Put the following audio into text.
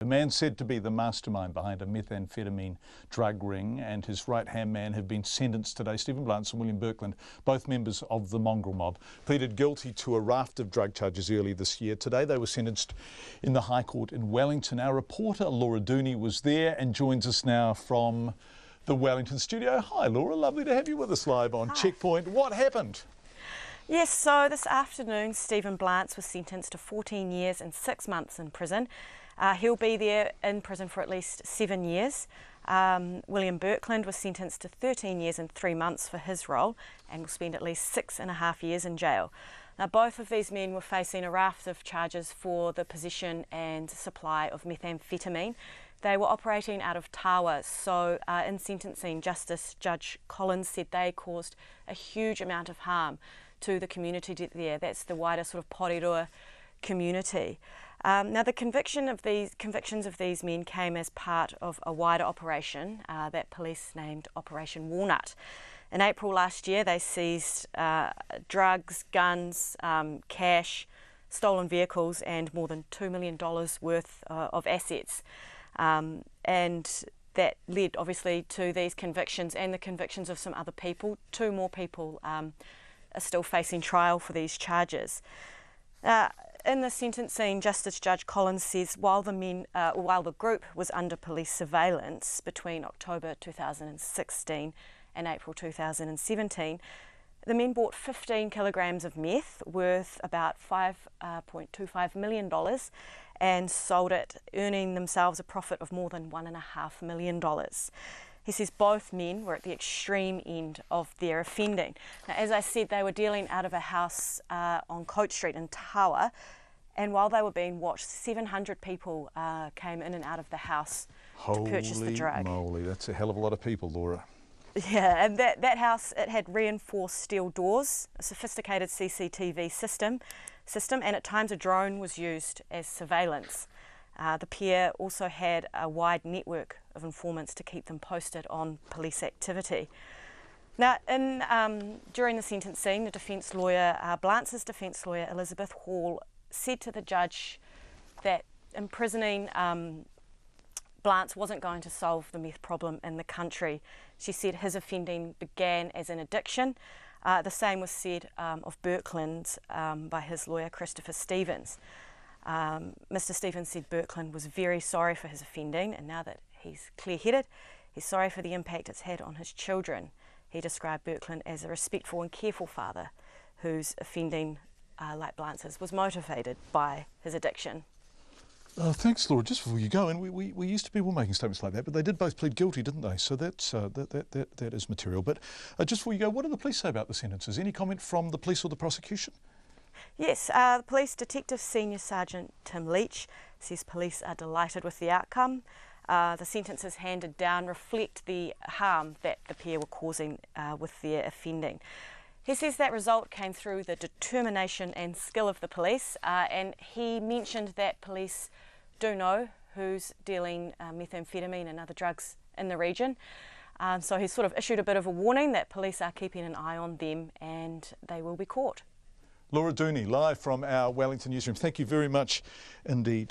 man said to be the mastermind behind a methamphetamine drug ring and his right-hand man have been sentenced today. Stephen Blance and William Berkland, both members of the Mongrel Mob, pleaded guilty to a raft of drug charges early this year. Today they were sentenced in the High Court in Wellington. Our reporter Laura Dooney was there and joins us now from the Wellington studio. Hi Laura, lovely to have you with us live on Checkpoint. What happened? Yes, so this afternoon Stephen Blance was sentenced to 14 years and 6 months in prison. He'll be there in prison for at least 7 years. William Berkland was sentenced to 13 years and 3 months for his role and will spend at least 6.5 years in jail. Now, both of these men were facing a raft of charges for the possession and supply of methamphetamine. They were operating out of Tawa, so in sentencing, Justice Judge Collins said they caused a huge amount of harm to the community there. That's the wider sort of Porirua community. Now, the convictions of these men came as part of a wider operation that police named Operation Walnut. In April last year, they seized drugs, guns, cash, stolen vehicles, and more than $2 million worth of assets. And that led, obviously, to these convictions and the convictions of some other people. 2 more people are still facing trial for these charges. In the sentencing, Justice Judge Collins says while the group was under police surveillance between October 2016 and April 2017, the men bought 15 kilograms of meth worth about $5.25 million and sold it, earning themselves a profit of more than $1.5 million. He says both men were at the extreme end of their offending. Now, as I said, they were dealing out of a house on Coate Street in Tawa, and while they were being watched, 700 people came in and out of the house to purchase the drug. Holy moly, that's a hell of a lot of people, Laura. Yeah, and that house, it had reinforced steel doors, a sophisticated CCTV system, and at times a drone was used as surveillance. The pair also had a wide network of informants to keep them posted on police activity. Now, during the sentencing, the defence lawyer, Blance's defence lawyer, Elizabeth Hall, said to the judge that imprisoning Blance wasn't going to solve the meth problem in the country. She said his offending began as an addiction. The same was said of Berkland by his lawyer, Christopher Stevens. Mr. Stevens said Berkland was very sorry for his offending, and now that he's clear-headed, he's sorry for the impact it's had on his children. He described Berkland as a respectful and careful father whose offending, like Blance's, was motivated by his addiction. Thanks, Laura. Just before you go, and we used to be making statements like that, but they did both plead guilty, didn't they? So that's that is material. But just before you go, what do the police say about the sentences? Any comment from the police or the prosecution? Yes, the Police Detective Senior Sergeant Tim Leach says police are delighted with the outcome. The sentences handed down reflect the harm that the pair were causing with their offending. He says that result came through the determination and skill of the police, and he mentioned that police do know who's dealing methamphetamine and other drugs in the region. So he's sort of issued a bit of a warning that police are keeping an eye on them and they will be caught. Laura Dooney, live from our Wellington newsroom. Thank you very much indeed.